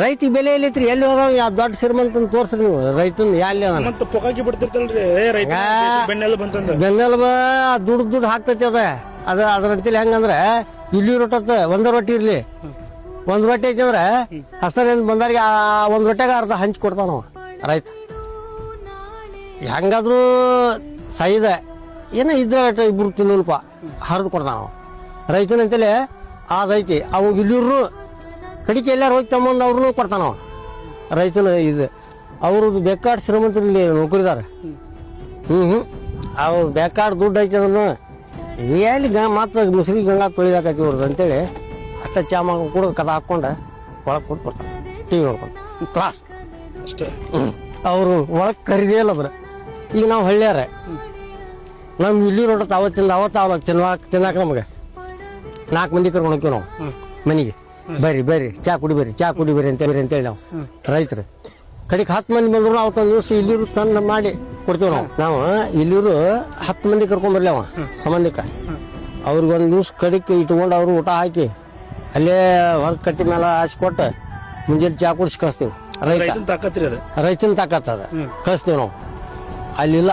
ರೈತ ಬೆಲೆ ಎಲ್ಲೈತ್ರಿ ಎಲ್ಲಿ ಹೋದ ದೊಡ್ಡ ಶ್ರೀಮಂತ ತೋರ್ಸ್ರಿ ನೀವು ರೈತನ ಎಲ್ಲಿ ಮತ್ತೆ ಪೊಕಾಕಿ ಬಿಡ್ತಿರ್ತಲ್ರಿ ರೈತ ಬೆನ್ನೆಲ್ಲ ಬಂತಂದ ಬೆನ್ನೆಲುಬ ದುಡ್ಡು ಹಾಕ್ತೈತಿ ಅದ್ರ ಅಂತೇಳಿ ಹೆಂಗಂದ್ರೆ ಇಲ್ಲಿ ರೊಟ್ಟಿ ಒಂದ ರೊಟ್ಟಿ ಇರ್ಲಿ ಒಂದ್ ರೊಟ್ಟಿ ಐತಂದ್ರೆ ಹಸ್ತರಿಂದ ಬಂದವ್ರಿಗೆ ಒಂದ್ ರೊಟ್ಟಿಗೆ ಅರ್ಧ ಹಂಚಿ ಕೊಡ್ತಾವ ನಾವು ರೈತ ಹೆಂಗಾದ್ರು ಸೈದ ಏನ ಇದ್ರ ಇಬ್ರು ತಿನ್ನಲ್ಪ ಹರಿದು ಕೊಡ್ತಾವ ನಾವು ರೈತನ ಅಂತೇಳಿ ಅದೈತಿ ಅವು ಇಲ್ಲಿರು ಕಡಿಕೆ ಎಲ್ಲಾರು ಹೋಗಿ ತಮ್ಮಂದು ಅವ್ರನ್ನೂ ಕೊಡ್ತಾನ ರೈತನ ಇದು ಅವರು ಬೇಕಾಡ್ ಶ್ರೀಮಂತರಲ್ಲಿ ನೌಕರಿದಾರ ಅವು ಬೇಕಾಡ್ ದುಡ್ಡು ಐತಿ ಅದನ್ನು ಎಲ್ಲಿ ಮತ್ತೆ ಮುಸ್ರಿ ಗಂಗಾ ತೊಳಿದಾಕೈತಿ ಅವ್ರದ್ದು ಅಂತೇಳಿ ಅಷ್ಟ ಚಾ ಮಾಡ್ಕೊಂಡು ಕೂಡ ಕದ ಹಾಕ್ಕೊಂಡು ಒಳಗೆ ಕೂತ್ ಬರ್ತಾರೆ ಟಿ ವಿ ನೋಡ್ಕೊಂಡು ಕ್ಲಾಸ್ ಅಷ್ಟೇ ಅವರು ಒಳಗೆ ಕರೀದೇ ಇಲ್ಲ ಬರ ಈಗ ನಾವು ಹಳ್ಳಿಯಾರ ನಮ್ ಇಲ್ಲಿ ನೋಡತ್ತ ಅವತ್ತು ತಿನ್ನಾಕ ನಮಗೆ 4 ಮಂದಿ ಕರ್ಕೊಂಡು ಹೋಗ್ತೀವಿ ನಾವು ಮನೆಗೆ ಬರ್ರಿ ಚಾ ಕುಡಿ ಅಂತೇಳಿ ನಾವು ರೈತರು ಕಡೆಗೆ 10 ಮಂದಿ ಬಂದ್ರು ಅವತ್ತೊಂದು ದಿವಸ ಇಲ್ಲಿರು ತಂದು ಮಾಡಿ ಕೊಡ್ತೀವಿ ನಾವು ಇಲ್ಲಿರು 10 ಮಂದಿ ಕರ್ಕೊಂಡ್ ಬರ್ಲಿ ಅವ ಸಂಬಂಧಿಕ ಅವ್ರಿಗೊಂದು ದಿವ್ಸ ಕಡಿಕೆ ಇಟ್ಕೊಂಡು ಅವ್ರು ಊಟ ಹಾಕಿ ಅಲ್ಲೇ ಹೊರಗೆ ಕಟ್ಟಿ ಮೇಲೆ ಹಾಸಿಕೊಟ್ಟು ಮುಂಜಾನೆ ಚಾ ಕುಡಿಸಿ ಕಳಿಸ್ತೀವಿ ರೈತನ ತಾಕತ್ ಅದ ಕಳಿಸ್ತೀವಿ ನಾವು ಅಲ್ಲಿಲ್ಲ